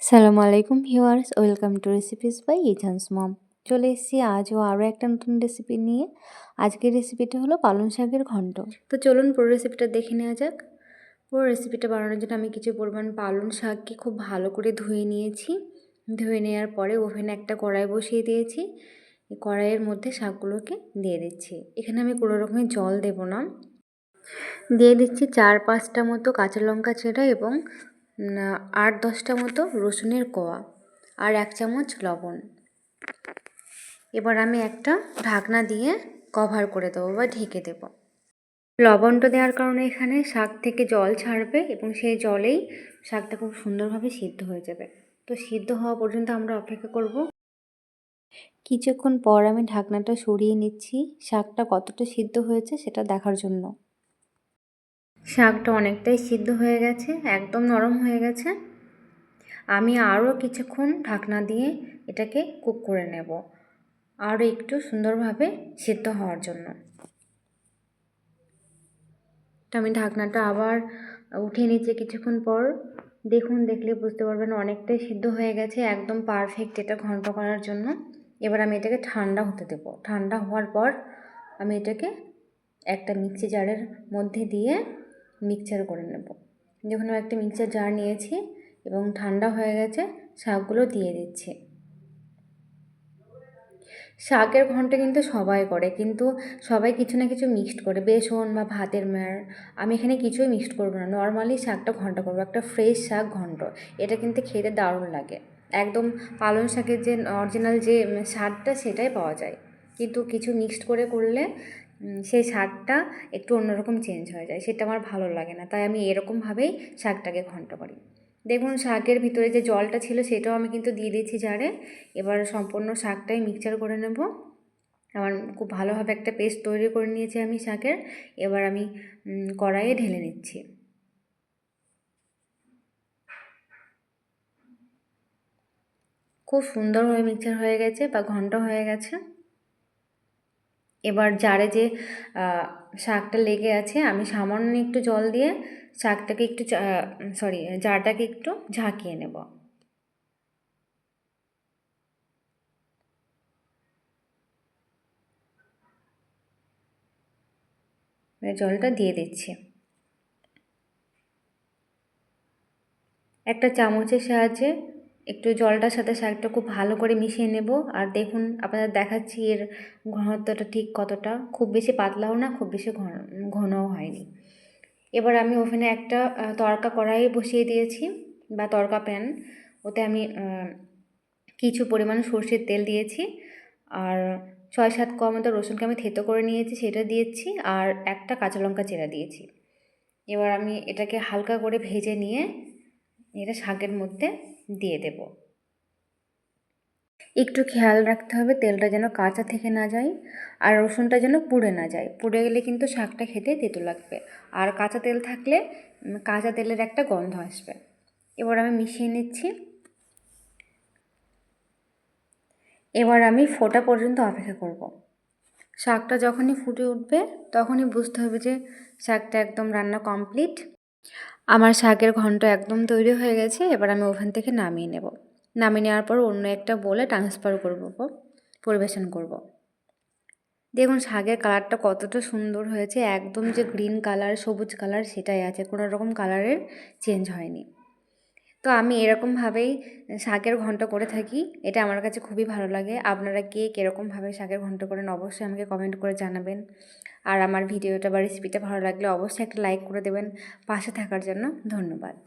সালামু আলাইকুম viewers, welcome to recipes by Ethan's mom. চলে এসেছি আজও আরও একটা নতুন রেসিপি নিয়ে। আজকের রেসিপিটা হলো পালং শাকের ঘন্ট। তো চলুন পুরো রেসিপিটা দেখে নেওয়া যাক। পুরো রেসিপিটা বানানোর জন্য আমি কিছু পরিমাণ পালং শাককে খুব ভালো করে ধুয়ে নিয়েছি। ধুয়ে নেওয়ার পরে ওভেনে একটা কড়াই বসিয়ে দিয়েছি। এই কড়াইয়ের মধ্যে শাকগুলোকে দিয়ে দিচ্ছি। এখানে আমি কোনো রকমের জল দেব না। দিয়ে দিচ্ছি 4-5টা মতো কাঁচা লঙ্কা চেরা এবং 8-10টা মতো রসুনের কোয়া আর 1 চামচ লবণ। এবার আমি একটা ঢাকনা দিয়ে কভার করে দেবো বা ঢেকে দেব। লবণটা দেওয়ার কারণে এখানে শাক থেকে জল ছাড়বে এবং সেই জলেই শাকটা খুব সুন্দরভাবে সিদ্ধ হয়ে যাবে। তো সিদ্ধ হওয়া পর্যন্ত আমরা অপেক্ষা করব। কিছুক্ষণ পর আমি ঢাকনাটা সরিয়ে নিচ্ছি শাকটা কতটা সিদ্ধ হয়েছে সেটা দেখার জন্য। শাকটা অনেকটাই সিদ্ধ হয়ে গেছে, একদম নরম হয়ে গেছে। আমি আরও কিছুক্ষণ ঢাকনা দিয়ে এটাকে কুক করে নেব, আরও একটু সুন্দরভাবে সিদ্ধ হওয়ার জন্য। তো আমি ঢাকনাটা আবার উঠিয়ে নিচ্ছি কিছুক্ষণ পর। দেখলে বুঝতে পারবেন অনেকটাই সিদ্ধ হয়ে গেছে, একদম পারফেক্ট এটা ঘন্ট করার জন্য। এবার আমি এটাকে ঠান্ডা হতে দেব। ঠান্ডা হওয়ার পর আমি এটাকে একটা মিক্সি জারের মধ্যে দিয়ে মিক্সচার করে নেব। যখন আমি একটা মিক্সচার জার নিয়েছি এবং ঠান্ডা হয়ে গেছে, শাকগুলো দিয়ে দিচ্ছি। শাকের ঘন্ট কিন্তু সবাই করে, কিন্তু সবাই কিছু না কিছু মিক্সড করে, বেসন বা ভাতের মাড়। আমি এখানে কিছুই মিক্সড করবো না, নর্মালি শাকটা ঘন্ট করবো, একটা ফ্রেশ শাক ঘন্ট। এটা কিন্তু খেতে দারুণ লাগে, একদম পালং শাকের যে অরিজিনাল যে স্বাদটা সেটাই পাওয়া যায়। কিন্তু কিছু মিক্সড করে করলে সেই স্বাদটা একটু অন্যরকম চেঞ্জ হয়ে যায়, সেটা আমার ভালো লাগে না। তাই আমি এরকমভাবেই শাকটাকে ঘন্ট করি। দেখুন শাকের ভিতরে যে জলটা ছিল সেটাও আমি কিন্তু দিয়ে দিয়েছি জারে। এবার সম্পূর্ণ শাকটাই মিক্সচার করে নেব। আমার খুব ভালোভাবে একটা পেস্ট তৈরি করে নিয়েছি আমি শাকের। এবার আমি কড়াইয়ে ঢেলে নিচ্ছি। খুব সুন্দরভাবে মিক্সচার হয়ে গেছে বা ঘন্ট হয়ে গেছে। এবার জারে যে শাকটা লেগে আছে, আমি সামান্য একটু জল দিয়ে শাকটাকে একটু জারটাকে একটু ঝাঁকিয়ে নেব। জলটা দিয়ে দিচ্ছি। একটা চামচের সাহায্যে একটু জলটার সাথে শাকটা খুব ভালো করে মিশিয়ে নেব। আর দেখুন আপনাদের দেখাচ্ছি এর ঘনত্বটা ঠিক কতটা, খুব বেশি পাতলাও না, খুব বেশি ঘনও হয়নি। এবার আমি ওভেনে একটা তড়কা কড়াই বসিয়ে দিয়েছি বা তড়কা প্যান। ওতে আমি কিছু পরিমাণ সর্ষের তেল দিয়েছি আর 6-7 কোয়া মতো রসুনকে আমি থেতো করে নিয়েছি সেটা দিয়েছি আর একটা কাঁচা লঙ্কা চেরা দিয়েছি। এবার আমি এটাকে হালকা করে ভেজে নিয়ে এটা শাকের মধ্যে দিয়ে দেব। একটু খেয়াল রাখতে হবে তেলটা যেন কাঁচা থেকে না যায় আর রসুনটা যেন পুড়ে না যায়। পুড়ে গেলে কিন্তু শাকটা খেতে তেতো লাগবে, আর কাঁচা তেল থাকলে কাঁচা তেলের একটা গন্ধ আসবে। এবার আমি মিশিয়ে নিচ্ছি। এবার আমি ফোটা পর্যন্ত অপেক্ষা করব। শাকটা যখনই ফুটে উঠবে তখনই বুঝতে হবে যে শাকটা একদম রান্না কমপ্লিট। আমার শাকের ঘন্ট একদম তৈরি হয়ে গেছে। এবার আমি ওভেন থেকে নামিয়ে নেব। নামিয়ে নেওয়ার পর অন্য একটা বোলে ট্রান্সফার করব, পরিবেশন করব। দেখুন শাকের কালারটা কতটা সুন্দর হয়েছে, একদম যে গ্রিন কালার সবুজ কালার সেটাই আছে, কোনো রকম কালারের চেঞ্জ হয়নি। তো আমি এরকমভাবেই শাকের ঘন্ট করে থাকি, এটা আমার কাছে খুবই ভালো লাগে। আপনারা কে কীরকমভাবে শাকের ঘন্ট করেন অবশ্যই আমাকে কমেন্ট করে জানাবেন। আর আমার ভিডিওটা বা রেসিপিটা ভালো লাগলে অবশ্যই একটা লাইক করে দেবেন। পাশে থাকার জন্য ধন্যবাদ।